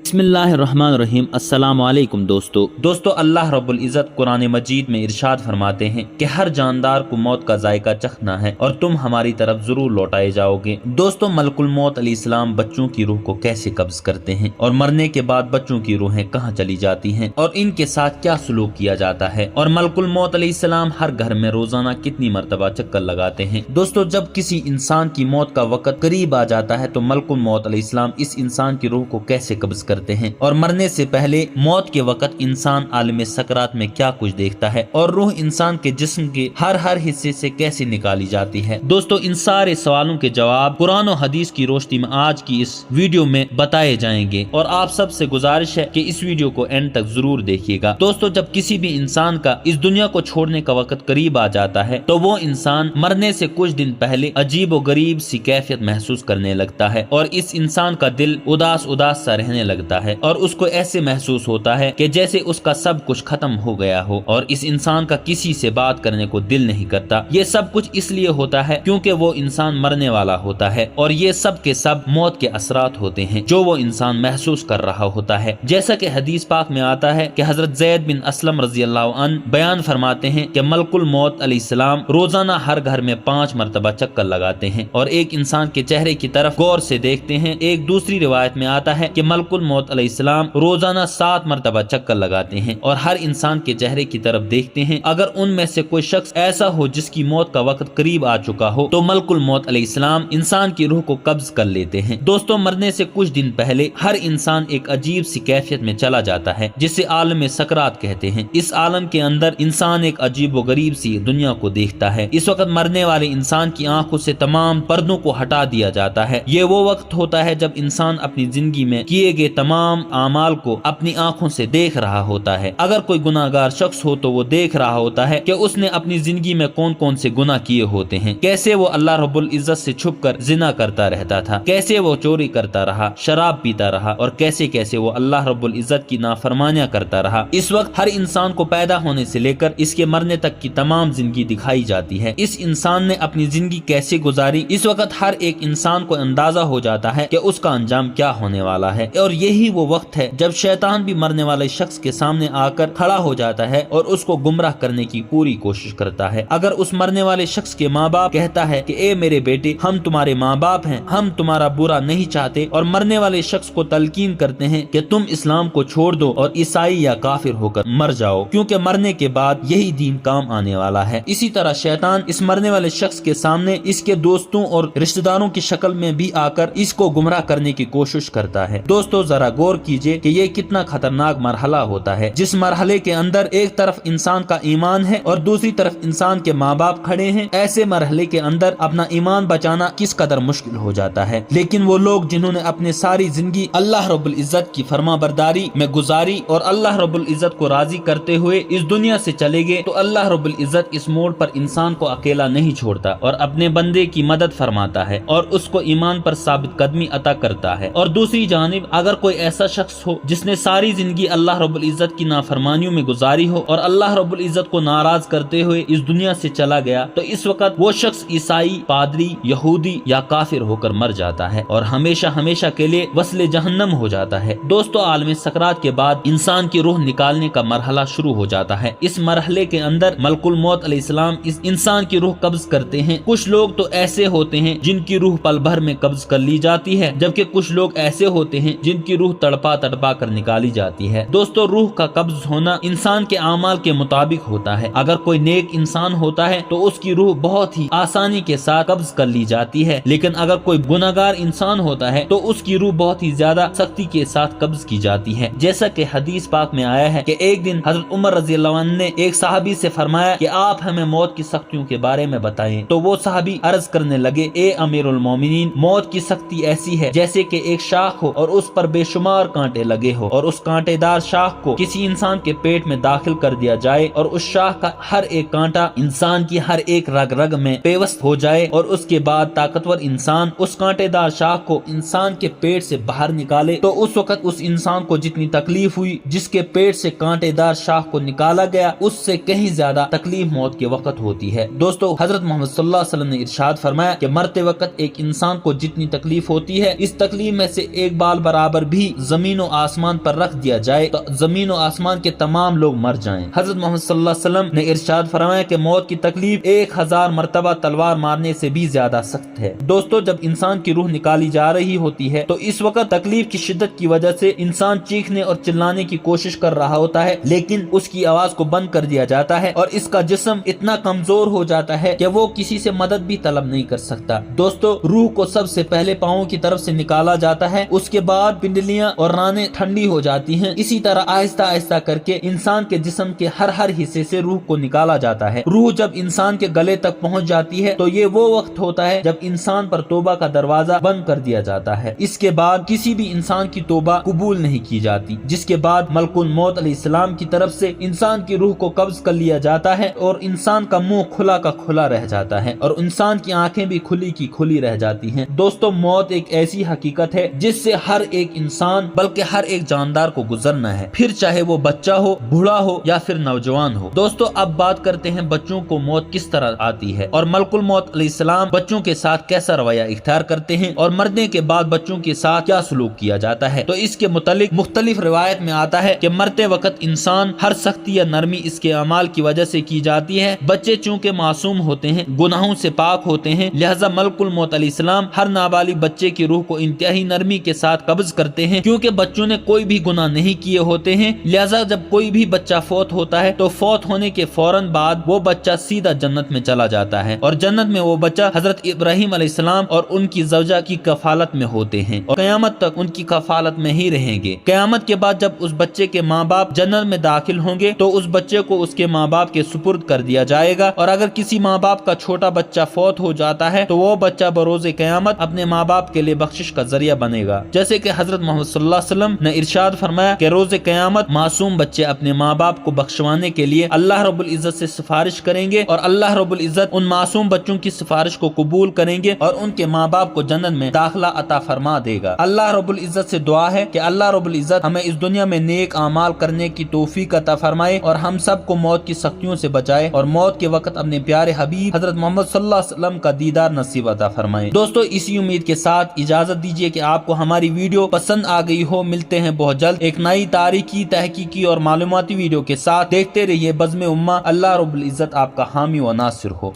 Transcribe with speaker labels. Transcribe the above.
Speaker 1: बिस्मिल्लाहिर्रहमानिर्रहीम। अस्सलाम वालेकुम दोस्तों अल्लाह रब्बुल इज़्ज़त कुरान मजीद में इरशाद फरमाते हैं कि हर जानदार को मौत का जायका चखना है और तुम हमारी तरफ जरूर लौटाए जाओगे। दोस्तों मलकुल मौत अलैहिस्सलाम बच्चों की रूह को कैसे कब्ज करते हैं और मरने के बाद बच्चों की रूहें कहाँ चली जाती हैं और इनके साथ क्या सलूक किया जाता है और मलकुल मौत अलैहिस्सलाम हर घर में रोजाना कितनी मरतबा चक्कर लगाते हैं। दोस्तों जब किसी इंसान की मौत का वक्त करीब आ जाता है तो मलकुल मौत अलैहिस्सलाम इस इंसान की रूह को कैसे कब्ज करते हैं और मरने से पहले मौत के वक्त इंसान आलम सकरात में क्या कुछ देखता है और रूह इंसान के जिस्म के हर हिस्से से कैसे निकाली जाती है। दोस्तों इन सारे सवालों के जवाब कुरान और हदीस की रोशनी में आज की इस वीडियो में बताए जाएंगे और आप सबसे गुजारिश है कि इस वीडियो को एंड तक जरूर देखिएगा। दोस्तों जब किसी भी इंसान का इस दुनिया को छोड़ने का वक्त करीब आ जाता है तो वो इंसान मरने से कुछ दिन पहले अजीब और गरीब सी कैफियत महसूस करने लगता है और इस इंसान का दिल उदास सा रहने लगता है और उसको ऐसे महसूस होता है कि जैसे उसका सब कुछ खत्म हो गया हो और इस इंसान का किसी से बात करने को दिल नहीं करता। ये सब कुछ इसलिए होता है क्योंकि वो इंसान मरने वाला होता है और ये सब के सब मौत के असरात होते हैं जो वो इंसान महसूस कर रहा होता है। जैसा कि हदीस पाक में आता है कि हजरत ज़ैद बिन असलम रज़ियल्लाहु अन्हु बयान फरमाते हैं कि मलकुल मौत अलैहिस्सलाम रोजाना हर घर में 5 मरतबा चक्कर लगाते हैं और एक इंसान के चेहरे की तरफ गौर से देखते हैं। एक दूसरी रिवायत में आता है कि मलकुल मौत अलैहिस्सलाम रोजाना 7 मरतबा चक्कर लगाते हैं और हर इंसान के चेहरे की तरफ देखते हैं। अगर उनमें से कोई शख्स ऐसा हो जिसकी मौत का वक्त करीब आ चुका हो तो मलकुल मौत अलैहिस्सलाम इंसान की रूह को कब्ज कर लेते हैं। दोस्तों मरने से कुछ दिन पहले हर इंसान एक अजीब सी कैफियत में चला जाता है जिसे आलम सकरात कहते हैं। इस आलम के अंदर इंसान एक अजीब व गरीब सी दुनिया को देखता है। इस वक्त मरने वाले इंसान की आंखों से तमाम पर्दों को हटा दिया जाता है। ये वो वक्त होता है जब इंसान अपनी जिंदगी में किए गए तमाम आमाल को अपनी आंखों से देख रहा होता है। अगर कोई गुनाहगार शख्स हो तो वो देख रहा होता है कि उसने अपनी जिंदगी में कौन कौन से गुनाह किए होते हैं, कैसे वो अल्लाह रब्बुल इज्जत से छुपकर जिना करता रहता था, कैसे वो चोरी करता रहा, शराब पीता रहा और कैसे कैसे वो अल्लाह रब्बुल इज्जत की नाफरमानियां करता रहा। इस वक्त हर इंसान को पैदा होने से लेकर इसके मरने तक की तमाम जिंदगी दिखाई जाती है। इस इंसान ने अपनी जिंदगी कैसे गुजारी इस वक्त हर एक इंसान को अंदाजा हो जाता है कि उसका अंजाम क्या होने वाला है और यही वो वक्त है जब शैतान भी मरने वाले शख्स के सामने आकर खड़ा हो जाता है और उसको गुमराह करने की पूरी कोशिश करता है। अगर उस मरने वाले शख्स के माँ बाप कहता है कि ए मेरे बेटे हम तुम्हारे माँ बाप हैं, हम तुम्हारा बुरा नहीं चाहते और मरने वाले शख्स को तलकीन करते हैं कि तुम इस्लाम को छोड़ दो और ईसाई या काफिर होकर मर जाओ क्योंकि मरने के बाद यही दीन काम आने वाला है। इसी तरह शैतान इस मरने वाले शख्स के सामने इसके दोस्तों और रिश्तेदारों की शक्ल में भी आकर इसको गुमराह करने की कोशिश करता है। दोस्तों जरा गौर कीजिए कि ये कितना खतरनाक मरहला होता है जिस मरहले के अंदर एक तरफ इंसान का ईमान है और दूसरी तरफ इंसान के माँ बाप खड़े हैं। ऐसे मरहले के अंदर अपना ईमान बचाना किस कदर मुश्किल हो जाता है। लेकिन वो लोग जिन्होंने अपनी सारी जिंदगी अल्लाह रब्बुल इज्जत की फरमाबरदारी में गुजारी और अल्लाह रब्बुल इज्जत को राजी करते हुए इस दुनिया से चले गए तो अल्लाह रब्बुल इज्जत इस मोड़ पर इंसान को अकेला नहीं छोड़ता और अपने बंदे की मदद फरमाता है और उसको ईमान पर साबित कदमी अता करता है। और दूसरी जानिब अगर कोई ऐसा शख्स हो जिसने सारी जिंदगी अल्लाह रब्बुल इज्जत की नाफरमानियों में गुजारी हो और अल्लाह रब्बुल इज्जत को नाराज करते हुए इस दुनिया से चला गया तो इस वक्त वो शख्स ईसाई, पादरी, यहूदी या काफिर होकर मर जाता है और हमेशा हमेशा के लिए वस्ले जहन्नम हो जाता है। दोस्तों आलम सकरात के बाद इंसान की रूह निकालने का मरहला शुरू हो जाता है। इस मरहले के अंदर मलकुल मौत अलैहिस्सलाम इस इंसान की रूह कब्ज करते हैं। कुछ लोग तो ऐसे होते हैं जिनकी रूह पल भर में कब्ज कर ली जाती है जबकि कुछ लोग ऐसे होते हैं जिनकी रूह तड़पा तड़पा कर निकाली जाती है। दोस्तों रूह का कब्ज होना इंसान के आमाल के मुताबिक होता है। अगर कोई नेक इंसान होता है तो उसकी रूह बहुत ही आसानी के साथ कब्ज कर ली जाती है, लेकिन अगर कोई गुनाहगार इंसान होता है तो उसकी रूह बहुत ही ज्यादा सख्ती के साथ कब्ज की जाती है। जैसा कि हदीस पाक में आया है कि एक दिन हजरत उमर रज़ियल्लाहु अन्हु ने एक सहाबी से फरमाया कि आप हमें मौत की सख्तियों के बारे में बताएं। तो वो सहाबी अर्ज करने लगे, ए अमीरुल मोमिनीन, मौत की सख्ती ऐसी है जैसे कि एक शाख हो और उस पर बेशुमार कांटे लगे हो और उस कांटेदार शाख को किसी इंसान के पेट में दाखिल कर दिया जाए और उस शाख का हर एक कांटा इंसान की हर एक रग रग में पेवस्त हो जाए और उसके बाद ताकतवर इंसान उस कांटेदार शाख को इंसान के पेट से बाहर निकाले तो उस वक्त उस इंसान को जितनी तकलीफ हुई जिसके पेट से कांटेदार शाख को निकाला गया उससे कहीं ज्यादा तकलीफ मौत के वक्त होती है। दोस्तों हजरत मोहम्मद सल्लल्लाहु अलैहि वसल्लम ने इरशाद फरमाया कि मरते वक्त एक इंसान को जितनी तकलीफ होती है इस तकलीफ में से एक बाल बराबर भी بھی زمین و آسمان پر رکھ دیا جائے تو زمین و آسمان کے تمام لوگ مر جائیں۔ حضرت محمد صلی اللہ علیہ وسلم نے ارشاد فرمایا کہ موت کی تکلیف 1000 مرتبہ تلوار مارنے سے بھی زیادہ سخت ہے۔ دوستو، جب انسان کی روح نکالی جا رہی ہوتی ہے تو اس وقت تکلیف کی شدت کی وجہ سے انسان چیخنے اور چلانے کی کوشش کر رہا ہوتا ہے، لیکن اس کی آواز کو بند کر دیا جاتا ہے اور اس کا جسم اتنا کمزور ہو جاتا ہے کہ وہ کسی سے مدد بھی طلب نہیں کر سکتا۔ دوستو، روح کو سب سے پہلے پاؤں کی طرف سے نکالا جاتا ہے، اس کے بعد پنڈلیاں اور رانیں ٹھنڈی ہو جاتی ہیں۔ اسی طرح آہستہ آہستہ کر کے انسان کے جسم کے ہر حصے سے روح کو نکالا جاتا ہے۔ روح جب انسان کے گلے تک پہنچ جاتی ہے تو یہ وہ وقت ہوتا ہے جب انسان پر توبہ کا دروازہ بند کر دیا جاتا ہے۔ اس کے بعد کسی بھی انسان کی توبہ قبول نہیں کی جاتی، جس کے بعد ملک الموت علیہ السلام کی طرف سے انسان کی روح کو قبض کر لیا جاتا ہے اور انسان کا منہ کھلا کا کھلا رہ جاتا ہے اور انسان کی آنکھیں بھی کھلی کی کھلی رہ جاتی ہیں۔ دوستو، موت ایک ایسی حقیقت ہے جس سے ہر ایک انسان بلکہ ہر ایک جاندار کو گزرنا ہے، پھر چاہے وہ بچہ ہو، بوڑھا ہو یا پھر نوجوان ہو۔ دوستو، اب بات کرتے ہیں بچوں کو موت کس طرح آتی ہے اور ملک الموت علیہ السلام بچوں کے ساتھ کیسا رویہ اختیار کرتے ہیں اور مرنے کے بعد بچوں کے ساتھ کیا سلوک کیا جاتا ہے۔ تو اس کے متعلق مختلف روایت میں آتا ہے کہ مرتے وقت انسان ہر سختی یا نرمی اس کے اعمال کی وجہ سے کی جاتی ہے۔ بچے چونکہ معصوم ہوتے ہیں، گناہوں سے پاک ہوتے ہیں، لہذا ملک الموت علیہ السلام ہر نابالغ بچے کی روح کو انتہائی نرمی کے ساتھ قبض کرتے ہیں، کیونکہ بچوں نے کوئی بھی گناہ نہیں کیے ہوتے ہیں۔ لہذا جب کوئی بھی بچہ فوت ہوتا ہے تو فوت ہونے کے فوراً بعد وہ بچہ سیدھا جنت میں چلا جاتا ہے اور جنت میں وہ بچہ حضرت ابراہیم علیہ السلام اور ان کی زوجہ کی کفالت میں ہوتے ہیں اور قیامت تک ان کی کفالت میں ہی رہیں گے۔ قیامت کے بعد جب اس بچے کے ماں باپ جنت میں داخل ہوں گے تو اس بچے کو اس کے ماں باپ کے سپرد کر دیا جائے گا، اور اگر کسی ماں باپ کا چھوٹا بچہ فوت ہو جاتا ہے تو وہ بچہ بروز قیامت اپنے ماں باپ کے لیے بخشش کا ذریعہ بنے گا، جیسے کہ حضرت محمد صلی اللہ علیہ وسلم نے ارشاد فرمایا کہ روز قیامت معصوم بچے اپنے ماں باپ کو بخشوانے کے لیے اللہ رب العزت سے سفارش کریں گے اور اللہ رب العزت ان معصوم بچوں کی سفارش کو قبول کریں گے اور ان کے ماں باپ کو جنت میں داخلہ عطا فرما دے گا۔ اللہ رب العزت سے دعا ہے کہ اللہ رب العزت ہمیں اس دنیا میں نیک اعمال کرنے کی توفیق عطا فرمائے اور ہم سب کو موت کی سختیوں سے بچائے اور موت کے وقت اپنے پیارے حبیب حضرت محمد صلی اللہ علیہ وسلم کا دیدار نصیب عطا فرمائے۔ دوستو، اسی امید کے ساتھ اجازت دیجیے کہ آپ کو ہماری ویڈیو پسند آ گئی ہو۔ ملتے ہیں بہت جلد ایک نئی تاریخی، تحقیقی اور معلوماتی ویڈیو کے ساتھ۔ دیکھتے رہیے بزم امہ۔ اللہ رب العزت آپ کا حامی و ناصر ہو۔